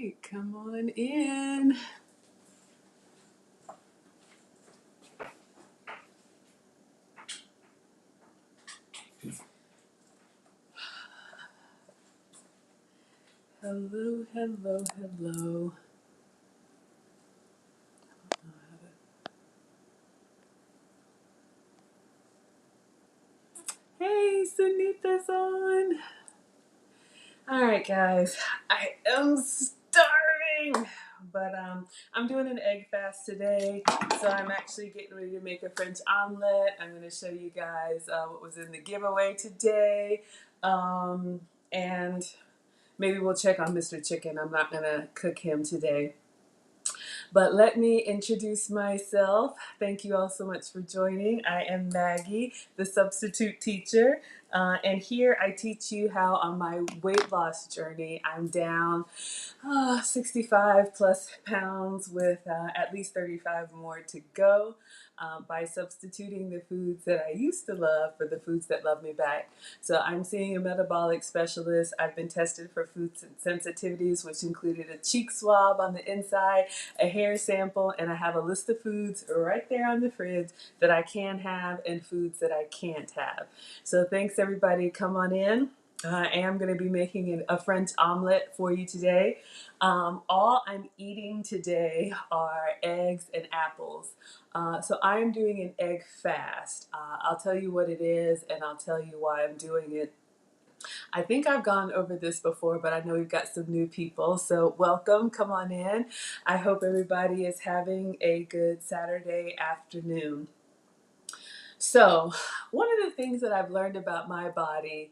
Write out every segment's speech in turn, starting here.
right, come on in. Hello, hello, hello. Hey, Sunita's on. All right, guys, I am starving, but I'm doing an egg fast today, so I'm actually getting ready to make a French omelet. I'm going to show you guys what was in the giveaway today, and maybe we'll check on Mr. Chicken. I'm not going to cook him today. But let me introduce myself. Thank you all so much for joining. I am Maggie, the substitute teacher. And here I teach you how on my weight loss journey, I'm down 65 plus pounds with at least 35 more to go by substituting the foods that I used to love for the foods that love me back. So I'm seeing a metabolic specialist. I've been tested for food sensitivities, which included a cheek swab on the inside, a hair sample, and I have a list of foods right there on the fridge that I can have and foods that I can't have. So thanks everybody. Come on in. I am going to be making a French omelet for you today. All I'm eating today are eggs and apples. So I'm doing an egg fast. I'll tell you what it is and I'll tell you why I'm doing it. I think I've gone over this before, but I know we've got some new people. So welcome, come on in. I hope everybody is having a good Saturday afternoon. So, one of the things that I've learned about my body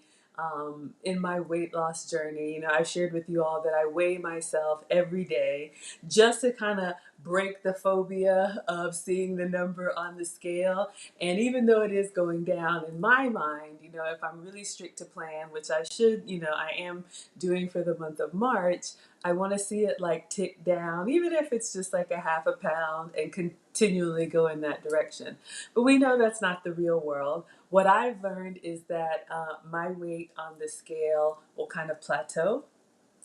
in my weight loss journey, I've shared with you all that I weigh myself every day just to kind of break the phobia of seeing the number on the scale. And even though it is going down in my mind, if I'm really strict to plan, which I should, I am doing for the month of March, I want to see it like tick down, even if it's just like a half a pound and continually go in that direction. But we know that's not the real world. What I've learned is that my weight on the scale will kind of plateau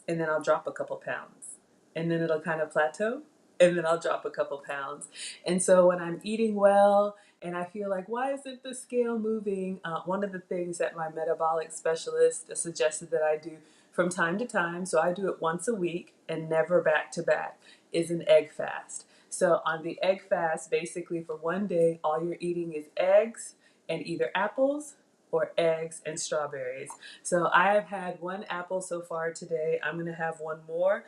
and then I'll drop a couple pounds. And then it'll kind of plateau and then I'll drop a couple pounds. And so when I'm eating well and I feel like, why isn't the scale moving? One of the things that my metabolic specialist suggested that I do from time to time, so I do it once a week and never back to back, is an egg fast. So on the egg fast, basically for one day, all you're eating is eggs and either apples or eggs and strawberries. So I have had one apple so far today. I'm going to have one more.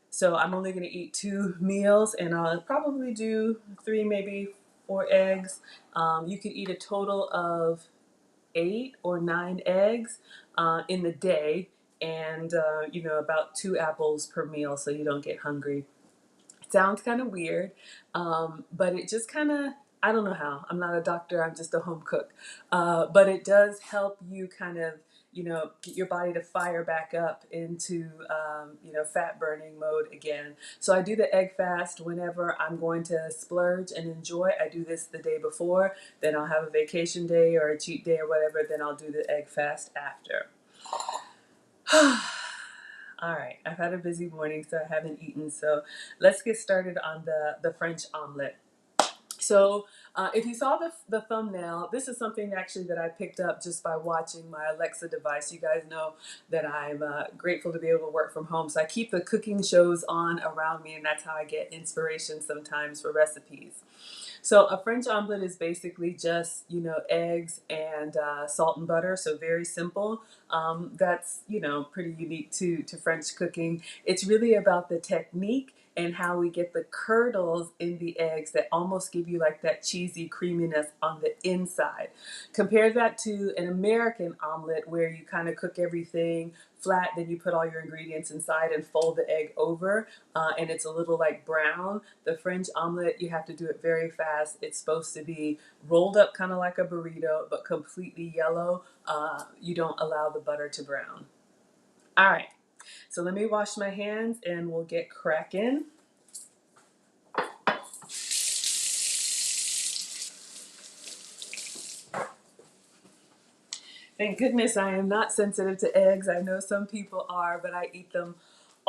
So I'm only going to eat 2 meals and I'll probably do 3, maybe 4 eggs. You could eat a total of 8 or 9 eggs in the day and, about 2 apples per meal so you don't get hungry. Sounds kind of weird, but it just kind of, I don't know how. I'm not a doctor, I'm just a home cook. But it does help you kind of, get your body to fire back up into, fat burning mode again. So I do the egg fast whenever I'm going to splurge and enjoy. I do this the day before, then I'll have a vacation day or a cheat day or whatever, then I'll do the egg fast after. All right, I've had a busy morning, so I haven't eaten. So let's get started on the French omelet. So if you saw the thumbnail, this is something actually that I picked up just by watching my Alexa device. You guys know that I'm grateful to be able to work from home. So I keep the cooking shows on around me, and that's how I get inspiration sometimes for recipes. So a French omelet is basically just, eggs and salt and butter. So very simple. That's, pretty unique to French cooking. It's really about the technique and how we get the curdles in the eggs that almost give you like that cheesy creaminess on the inside. Compare that to an American omelet where you kind of cook everything flat, then you put all your ingredients inside and fold the egg over, and it's a little like brown. The French omelet, you have to do it very fast. It's supposed to be rolled up kind of like a burrito, but completely yellow. You don't allow the butter to brown. All right, so let me wash my hands and we'll get cracking. Thank goodness I am not sensitive to eggs. I know some people are, but I eat them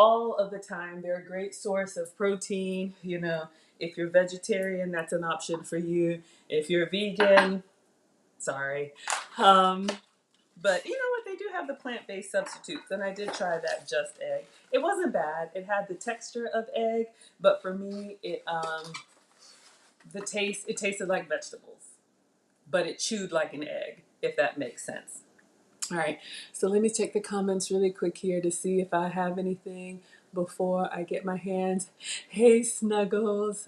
all of the time. They're a great source of protein. You know, if you're vegetarian, that's an option for you. If you're vegan, sorry. But you know what? They do have the plant-based substitutes, and I did try that just egg. It wasn't bad. It had the texture of egg, but for me, it tasted like vegetables, but it chewed like an egg, if that makes sense. All right, so let me check the comments really quick here to see if I have anything before I get my hands. Hey, Snuggles.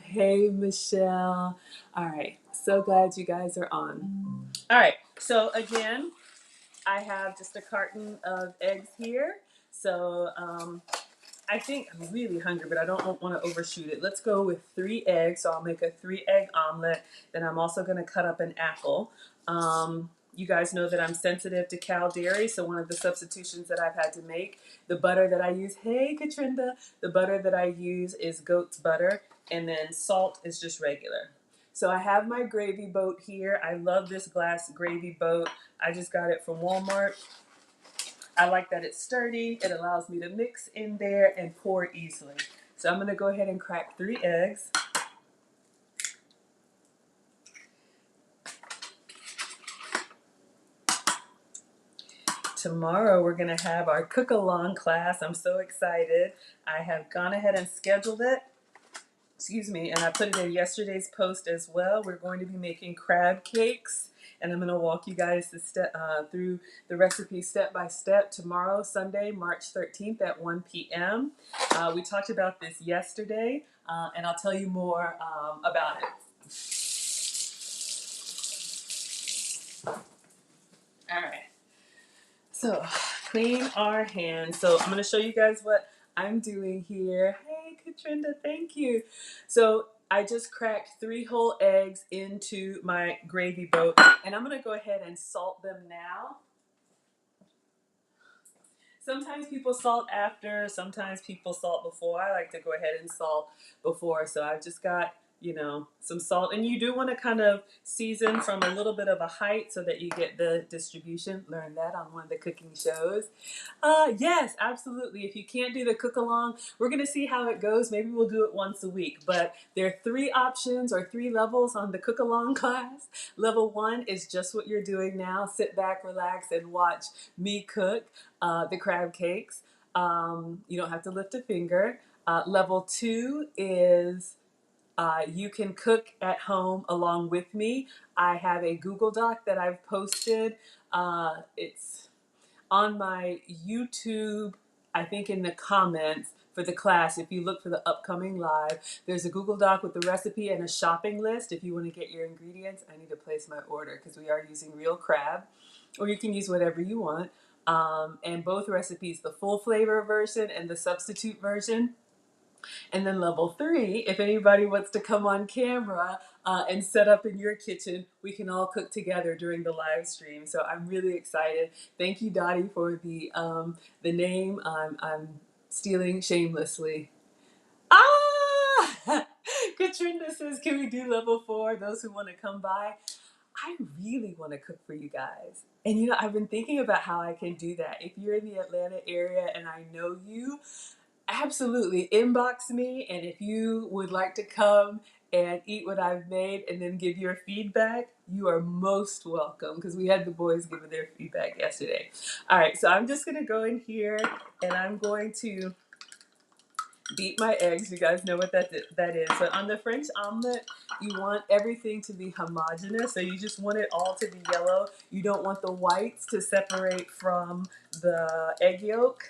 Hey, Michelle. All right, so glad you guys are on. All right, so again, I have just a carton of eggs here. So I think I'm really hungry, but I don't want to overshoot it. Let's go with 3 eggs. So I'll make a 3-egg omelet. Then I'm also going to cut up an apple. You guys know that I'm sensitive to cow dairy, so one of the substitutions that I've had to make, the butter that I use, hey Katrinda, the butter that I use is goat's butter, and then salt is just regular. So I have my gravy boat here. I love this glass gravy boat. I just got it from Walmart. I like that it's sturdy. It allows me to mix in there and pour easily. So I'm gonna go ahead and crack 3 eggs. Tomorrow we're gonna have our cook-along class. I'm so excited. I have gone ahead and scheduled it. Excuse me, and I put it in yesterday's post as well. We're going to be making crab cakes, and I'm going to walk you guys through the recipe step by step tomorrow, Sunday, March 13th at 1 p.m. We talked about this yesterday, and I'll tell you more about it. All right. So, clean our hands. So, I'm going to show you guys what I'm doing here. Hey, Katrinda, thank you. So, I just cracked 3 whole eggs into my gravy boat, and I'm going to go ahead and salt them now. Sometimes people salt after, sometimes people salt before. I like to go ahead and salt before, so I've just got, you know, some salt. And you do want to kind of season from a little bit of a height so that you get the distribution. Learn that on one of the cooking shows. Yes, absolutely. If you can't do the cook along, we're going to see how it goes. Maybe we'll do it once a week. But there are 3 options or 3 levels on the cook along class. Level 1 is just what you're doing now. Sit back, relax, and watch me cook the crab cakes. You don't have to lift a finger. Level 2 is you can cook at home along with me. I have a Google Doc that I've posted. It's on my YouTube, I think in the comments for the class. If you look for the upcoming live, there's a Google Doc with the recipe and a shopping list. If you want to get your ingredients, I need to place my order because we are using real crab, or you can use whatever you want. And both recipes, the full flavor version and the substitute version. And then level 3, if anybody wants to come on camera and set up in your kitchen, we can all cook together during the live stream. So I'm really excited. Thank you, Dottie, for the name. I'm stealing shamelessly. Ah! Katrinda says, can we do level 4? Those who want to come by. I really want to cook for you guys. And you know, I've been thinking about how I can do that. If you're in the Atlanta area and I know you, absolutely inbox me. And if you would like to come and eat what I've made and then give your feedback, you are most welcome because we had the boys giving their feedback yesterday. All right, so I'm just going to go in here and I'm going to beat my eggs. You guys know what that is. So on the French omelet, you want everything to be homogeneous. So you just want it all to be yellow. You don't want the whites to separate from the egg yolk.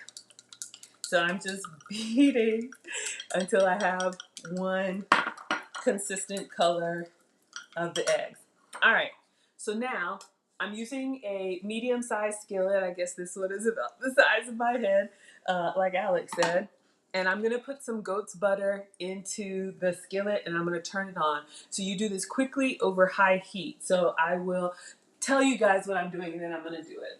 So I'm just beating until I have one consistent color of the eggs. All right, so now I'm using a medium-sized skillet. I guess this one is about the size of my head, like Alex said. And I'm gonna put some goat's butter into the skillet and I'm gonna turn it on. So you do this quickly over high heat. So I will tell you guys what I'm doing and then I'm gonna do it.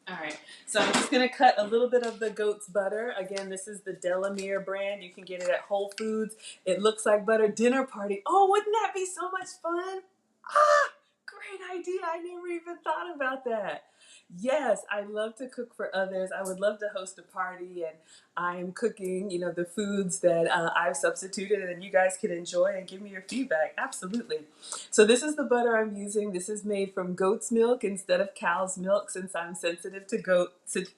All right, so I'm just gonna cut a little bit of the goat's butter. Again, this is the Delamere brand. You can get it at Whole Foods. It looks like butter. Dinner party. Oh, wouldn't that be so much fun? Ah, great idea. I never even thought about that. Yes, I love to cook for others. I would love to host a party and I'm cooking, the foods that I've substituted and you guys can enjoy and give me your feedback. Absolutely. So this is the butter I'm using. This is made from goat's milk instead of cow's milk since I'm sensitive to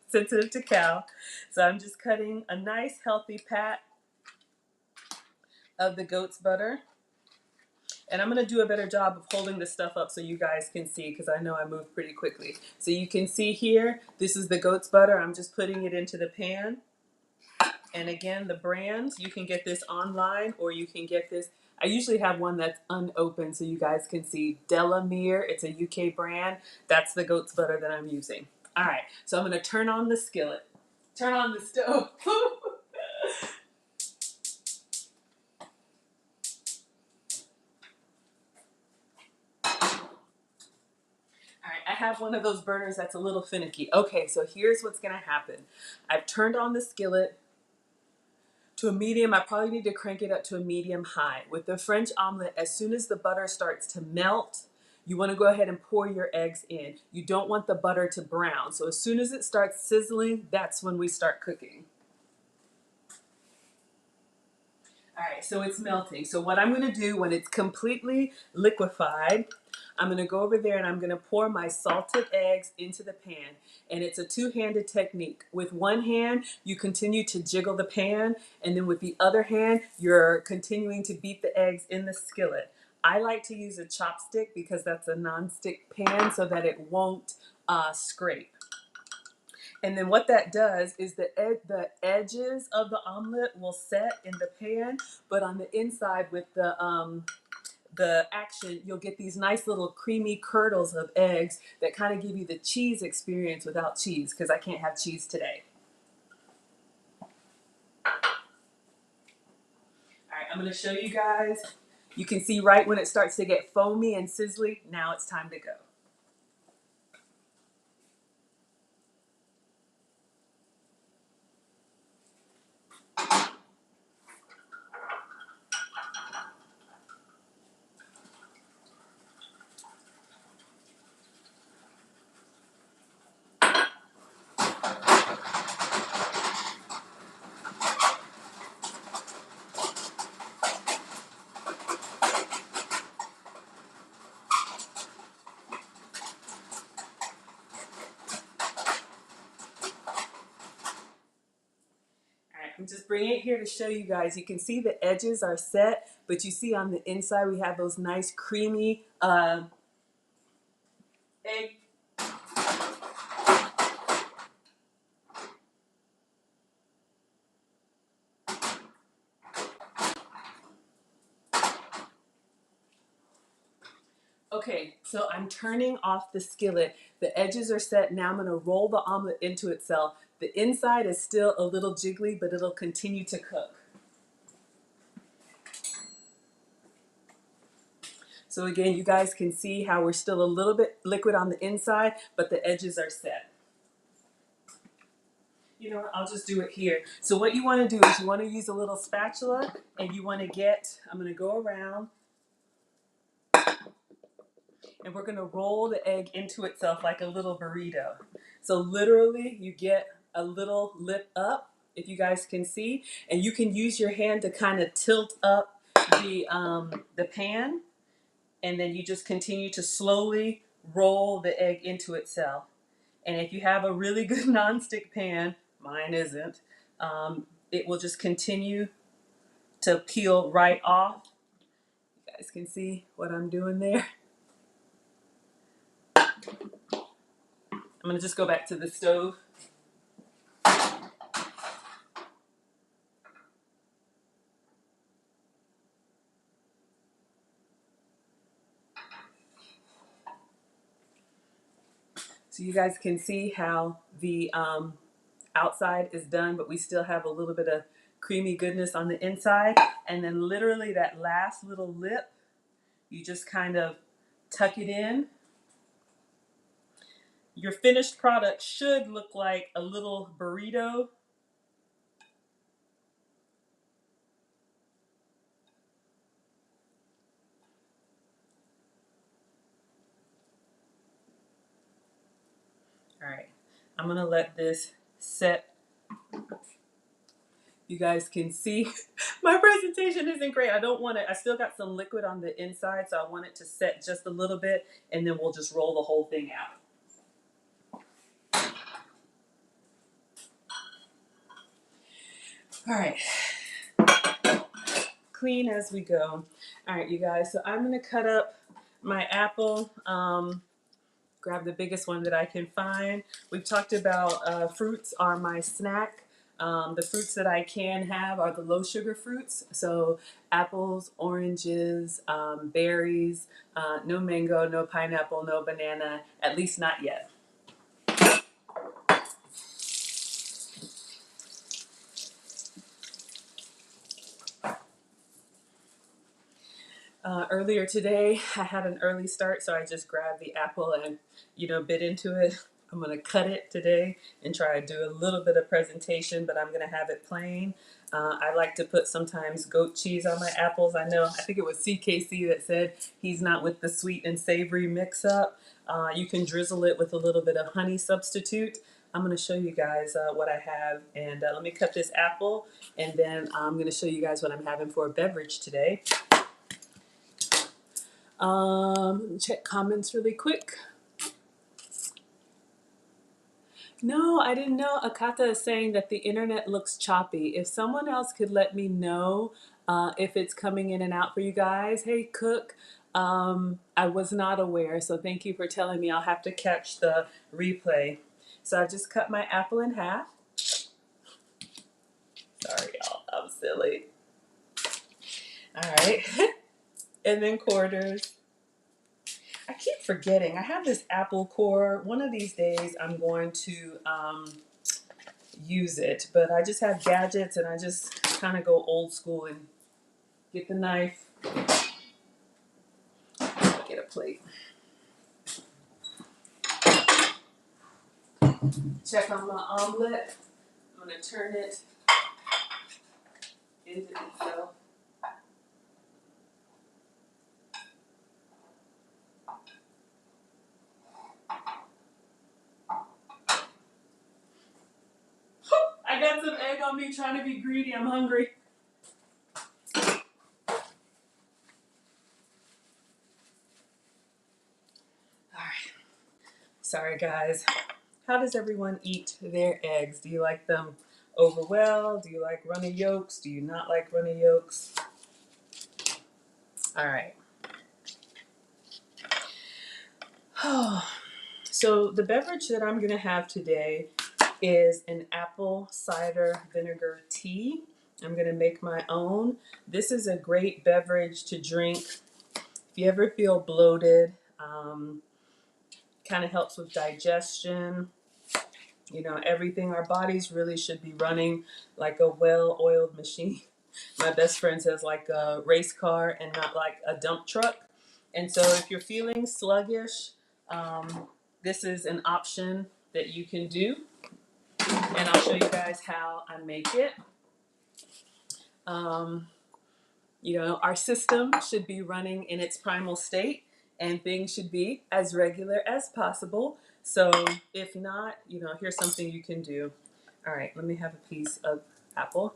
sensitive to cow. So I'm just cutting a nice healthy pat of the goat's butter. And I'm going to do a better job of holding this stuff up so you guys can see because I know I move pretty quickly. So you can see here, this is the goat's butter. I'm just putting it into the pan. And again, the brands, you can get this online or you can get this. I usually have one that's unopened so you guys can see. Delamere, it's a UK brand. That's the goat's butter that I'm using. All right, so I'm going to turn on the skillet. Turn on the stove. All right, I have one of those burners that's a little finicky. Okay, so here's what's gonna happen. I've turned on the skillet to a medium. I probably need to crank it up to a medium high. With the French omelet, as soon as the butter starts to melt, you wanna go ahead and pour your eggs in. You don't want the butter to brown. So as soon as it starts sizzling, that's when we start cooking. All right, so it's melting. So what I'm gonna do when it's completely liquefied, I'm gonna go over there and I'm gonna pour my salted eggs into the pan. And it's a two-handed technique. With one hand, you continue to jiggle the pan, and then with the other hand, you're continuing to beat the eggs in the skillet. I like to use a chopstick because that's a non-stick pan so that it won't scrape. And then what that does is the edges of the omelet will set in the pan, but on the inside with the action, you'll get these nice little creamy curdles of eggs that kind of give you the cheese experience without cheese, because I can't have cheese today. All right, I'm going to show you guys. You can see right when it starts to get foamy and sizzly, now it's time to go. I'm just bringing it here to show you guys. You can see the edges are set, but you see on the inside we have those nice creamy egg. Okay, so I'm turning off the skillet. The edges are set. Now I'm going to roll the omelet into itself. The inside is still a little jiggly, but it'll continue to cook. So again, you guys can see how we're still a little bit liquid on the inside, but the edges are set. You know what, I'll just do it here. So what you want to do is you want to use a little spatula and you want to get, I'm going to go around and we're going to roll the egg into itself like a little burrito. So literally you get a little lip up, if you guys can see, and you can use your hand to kind of tilt up the pan, and then you just continue to slowly roll the egg into itself. And if you have a really good nonstick pan, mine isn't, it will just continue to peel right off. You guys can see what I'm doing there. I'm going to just go back to the stove. So you guys can see how the outside is done, but we still have a little bit of creamy goodness on the inside. And then literally that last little lip, you just kind of tuck it in. Your finished product should look like a little burrito. All right, I'm gonna let this set. You guys can see my presentation isn't great. I don't want it. I still got some liquid on the inside, so I want it to set just a little bit, and then we'll just roll the whole thing out. All right, clean as we go. All right, you guys, so I'm gonna cut up my apple. Grab the biggest one that I can find. We've talked about fruits are my snack. The fruits that I can have are the low sugar fruits. So apples, oranges, berries, no mango, no pineapple, no banana, at least not yet. Earlier today, I had an early start, so I just grabbed the apple and, bit into it. I'm gonna cut it today and try to do a little bit of presentation, but I'm gonna have it plain. I like to put sometimes goat cheese on my apples. I think it was CKC that said he's not with the sweet and savory mix up. You can drizzle it with a little bit of honey substitute. I'm gonna show you guys what I have, and let me cut this apple, and then I'm gonna show you guys what I'm having for a beverage today. Check comments really quick. No, I didn't know. Akata is saying that the internet looks choppy. If someone else could let me know if it's coming in and out for you guys. Hey, Cook. I was not aware, so thank you for telling me. I'll have to catch the replay. So I've just cut my apple in half. Sorry, y'all. I'm silly. All right. And then quarters. I keep forgetting. I have this apple core. One of these days I'm going to use it, but I just have gadgets and I just kind of go old school and get the knife, get a plate. Check on my omelet. I'm going to turn it into itself. I got some egg on me trying to be greedy. I'm hungry. All right. Sorry, guys. How does everyone eat their eggs? Do you like them over well? Do you like runny yolks? Do you not like runny yolks? All right. So the beverage that I'm going to have today is an apple cider vinegar tea. I'm going to make my own. This is a great beverage to drink if you ever feel bloated. Kind of helps with digestion. Everything. Our bodies really should be running like a well-oiled machine. My best friend says like a race car and not like a dump truck. And so if you're feeling sluggish, this is an option that you can do. And I'll show you guys how I make it. Our system should be running in its primal state and things should be as regular as possible. So if not, here's something you can do. All right, let me have a piece of apple.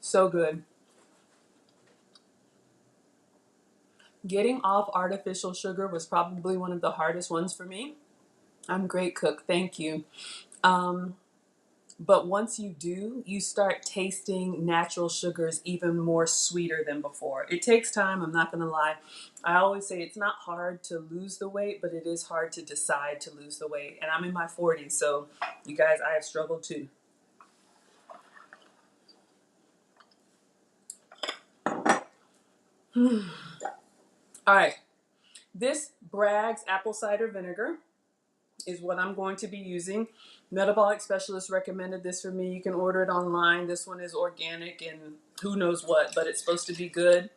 So good. Getting off artificial sugar was probably one of the hardest ones for me. I'm a great cook, thank you. But once you do, you start tasting natural sugars even more sweeter than before. It takes time, I'm not going to lie. I always say it's not hard to lose the weight, but it is hard to decide to lose the weight. And I'm in my 40s, so you guys, I have struggled too. All right, this Bragg's apple cider vinegar is what I'm going to be using. Metabolic specialist recommended this for me. You can order it online. This one is organic and who knows what, but it's supposed to be good.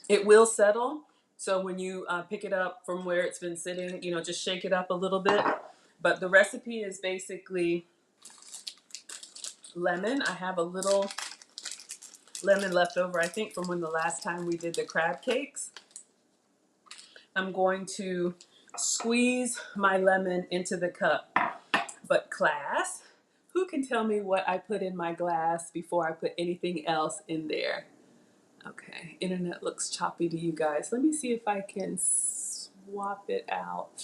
It will settle. So when you pick it up from where it's been sitting, just shake it up a little bit. But the recipe is basically lemon. I have a little lemon left over, I think, from when the last time we did the crab cakes. I'm going to squeeze my lemon into the cup. But class, who can tell me what I put in my glass before I put anything else in there? Okay, internet looks choppy to you guys. Let me see if I can swap it out.